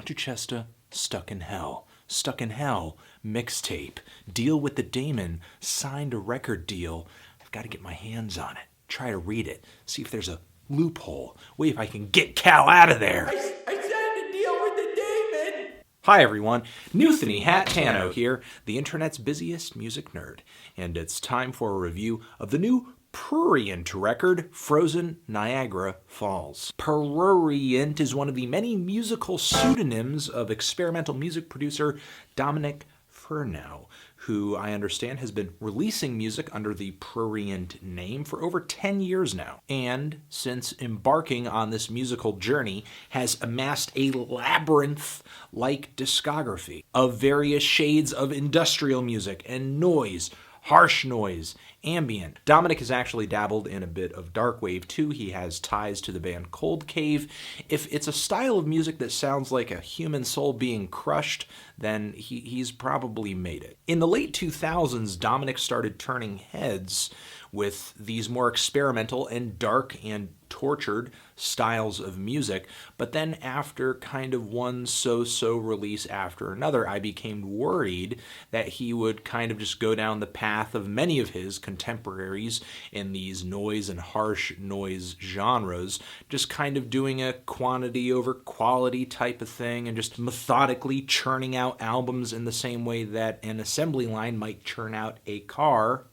Dr. Chesta, Stuck in Hell. Stuck in Hell, mixtape. Deal with the Damon, signed a record deal. I've got to get my hands on it. Try to read it. See if there's a loophole. Wait if I can get Cal out of there. I signed a deal with the Damon. Hi everyone, Newthony Hat Tano here, the internet's busiest music nerd. And it's time for a review of the new Prurient record, Frozen Niagara Falls. Prurient is one of the many musical pseudonyms of experimental music producer Dominic Furnow, who I understand has been releasing music under the Prurient name for over 10 years now. And since embarking on this musical journey, has amassed a labyrinth-like discography of various shades of industrial music and noise, harsh noise, ambient. Dominic has actually dabbled in a bit of dark wave too. He has ties to the band Cold Cave. If it's a style of music that sounds like a human soul being crushed, then he's probably made it. In the late 2000s, Dominic started turning heads with these more experimental and dark and tortured styles of music, but then after kind of one so-so release after another, I became worried that he would kind of just go down the path of many of his contemporaries in these noise and harsh noise genres, just kind of doing a quantity over quality type of thing and just methodically churning out albums in the same way that an assembly line might churn out a car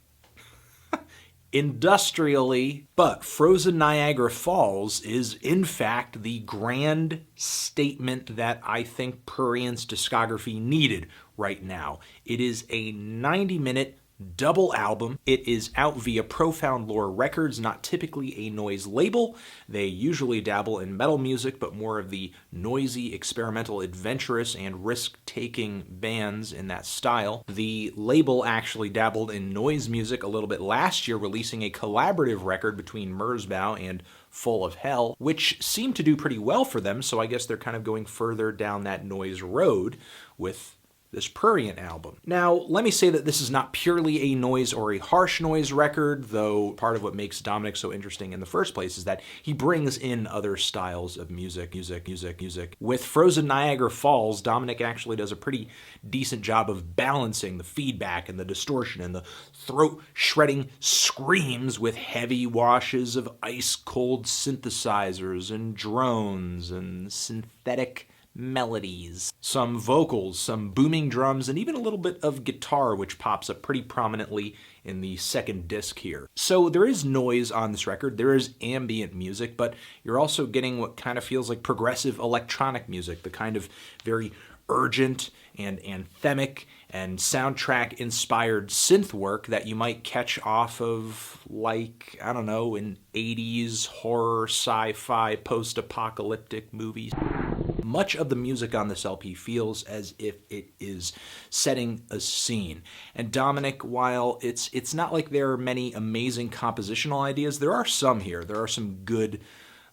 industrially. But Frozen Niagara Falls is in fact the grand statement that I think Prurient's discography needed right now. It is a 90-minute double album. It is out via Profound Lore Records, not typically a noise label. They usually dabble in metal music, but more of the noisy, experimental, adventurous, and risk-taking bands in that style. The label actually dabbled in noise music a little bit last year, releasing a collaborative record between Merzbow and Full of Hell, which seemed to do pretty well for them, so I guess they're kind of going further down that noise road with this Prurient album. Now, let me say that this is not purely a noise or a harsh noise record, though part of what makes Dominic so interesting in the first place is that he brings in other styles of music. With Frozen Niagara Falls, Dominic actually does a pretty decent job of balancing the feedback and the distortion and the throat-shredding screams with heavy washes of ice-cold synthesizers and drones and synthetic melodies, some vocals, some booming drums, and even a little bit of guitar, which pops up pretty prominently in the second disc here. So there is noise on this record, there is ambient music, but you're also getting what kind of feels like progressive electronic music, the kind of very urgent and anthemic and soundtrack-inspired synth work that you might catch off of, like, I don't know, an 80s horror, sci-fi, post-apocalyptic movies. Much of the music on this LP feels as if it is setting a scene. And Dominic, while it's not like there are many amazing compositional ideas, there are some here. There are some good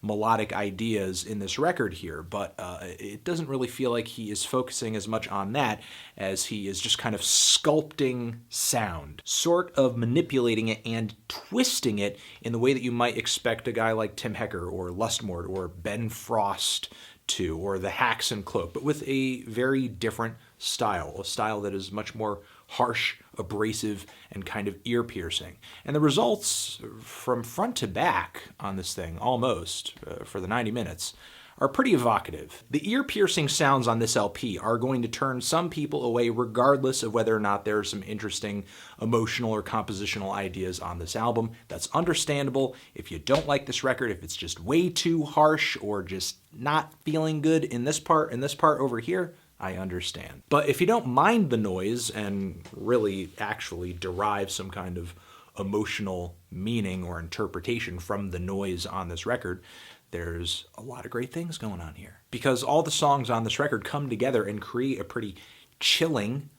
melodic ideas in this record here, but it doesn't really feel like he is focusing as much on that as he is just kind of sculpting sound, sort of manipulating it and twisting it in the way that you might expect a guy like Tim Hecker or Lustmord or Ben Frost to, or the Hacks and Cloak, but with a very different style, a style that is much more harsh, abrasive, and kind of ear-piercing. And the results from front to back on this thing, almost, for the 90 minutes, are pretty evocative. The ear-piercing sounds on this LP are going to turn some people away regardless of whether or not there are some interesting emotional or compositional ideas on this album. That's understandable. If you don't like this record, if it's just way too harsh or just not feeling good in this part over here, I understand. But if you don't mind the noise and really actually derive some kind of emotional meaning or interpretation from the noise on this record, there's a lot of great things going on here. Because all the songs on this record come together and create a pretty chilling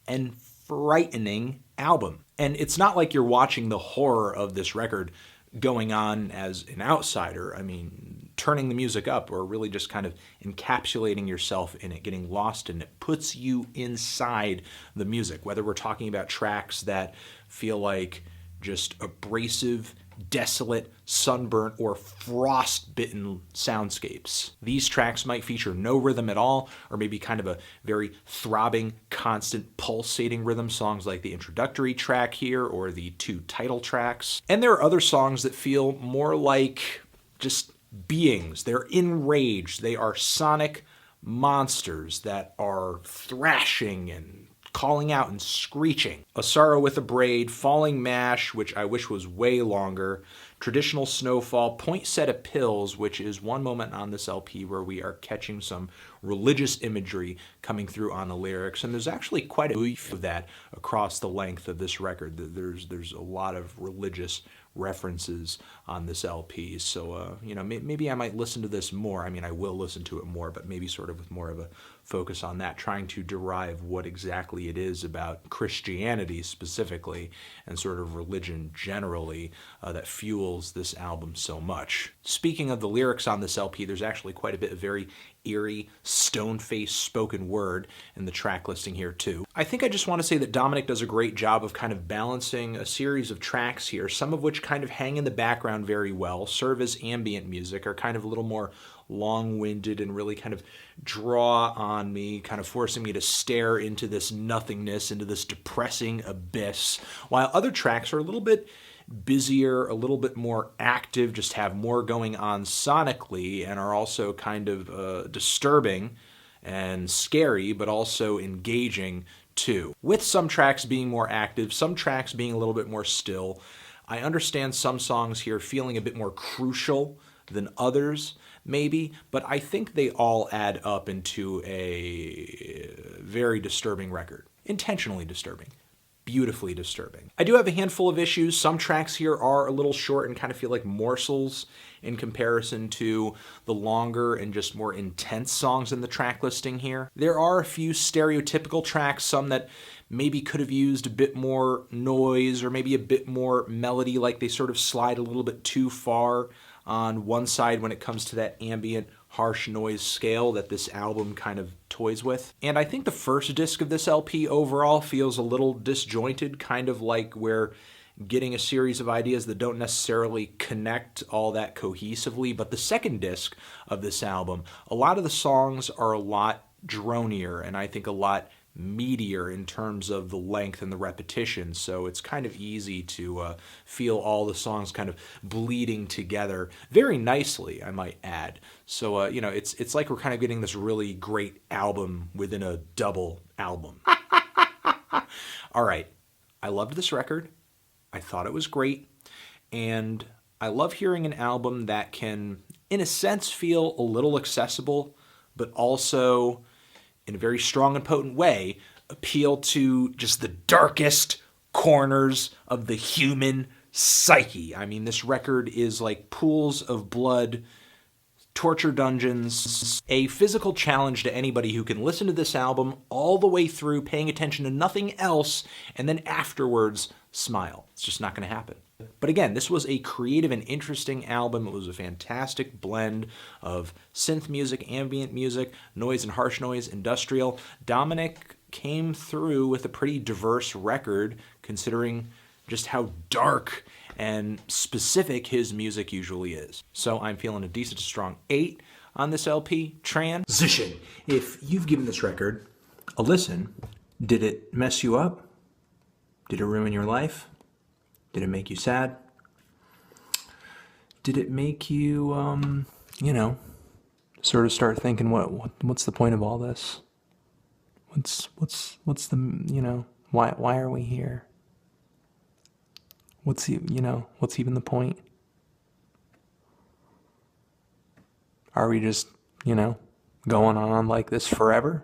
and frightening album. And it's not like you're watching the horror of this record going on as an outsider. I mean, turning the music up or really just kind of encapsulating yourself in it, getting lost in it, puts you inside the music. Whether we're talking about tracks that feel like just abrasive desolate, sunburnt, or frost-bitten soundscapes. These tracks might feature no rhythm at all, or maybe kind of a very throbbing, constant, pulsating rhythm, songs like the introductory track here or the 2 title tracks. And there are other songs that feel more like just beings. They're enraged. They are sonic monsters that are thrashing and calling out and screeching. A Sorrow with a Braid, Falling Mash, which I wish was way longer, Traditional Snowfall, Poinsettia Pills, which is one moment on this LP where we are catching some religious imagery coming through on the lyrics, and there's actually quite a bit of that across the length of this record. There's a lot of religious references on this LP, so maybe I might listen to this more. I mean, I will listen to it more, but maybe sort of with more of a focus on that, trying to derive what exactly it is about Christianity specifically and sort of religion generally that fuels this album so much. Speaking of the lyrics on this LP, there's actually quite a bit of very eerie, stone-faced spoken word in the track listing here too. I think I just want to say that Dominic does a great job of kind of balancing a series of tracks here, some of which kind of hang in the background very well, serve as ambient music, are kind of a little more long-winded and really kind of draw on me, kind of forcing me to stare into this nothingness, into this depressing abyss, while other tracks are a little bit busier, a little bit more active, just have more going on sonically, and are also kind of disturbing and scary, but also engaging too. With some tracks being more active, some tracks being a little bit more still. I understand some songs here feeling a bit more crucial than others, maybe, but I think they all add up into a very disturbing record. Intentionally disturbing. Beautifully disturbing. I do have a handful of issues. Some tracks here are a little short and kind of feel like morsels in comparison to the longer and just more intense songs in the track listing here. There are a few stereotypical tracks, some that maybe could have used a bit more noise or maybe a bit more melody, like they sort of slide a little bit too far on one side when it comes to that ambient harsh noise scale that this album kind of toys with. And I think the first disc of this LP overall feels a little disjointed, kind of like we're getting a series of ideas that don't necessarily connect all that cohesively. But the second disc of this album, a lot of the songs are a lot dronier and I think a lot meatier in terms of the length and the repetition, so it's kind of easy to feel all the songs kind of bleeding together very nicely, I might add. So it's like we're kind of getting this really great album within a double album. All right, I loved this record. I thought it was great, and I love hearing an album that can, in a sense, feel a little accessible, but also in a very strong and potent way, appeal to just the darkest corners of the human psyche. I mean, this record is like pools of blood, torture dungeons, a physical challenge to anybody who can listen to this album all the way through, paying attention to nothing else, and then afterwards smile. It's just not going to happen. But again, this was a creative and interesting album. It was a fantastic blend of synth music, ambient music, noise and harsh noise, industrial. Dominic came through with a pretty diverse record, considering just how dark and specific his music usually is. So I'm feeling a decent to strong 8 on this LP. Transition. If you've given this record a listen, did it mess you up? Did it ruin your life? Did it make you sad? Did it make you, sort of start thinking, what's the point of all this? What's the, why are we here? What's even the point? Are we just, going on like this forever?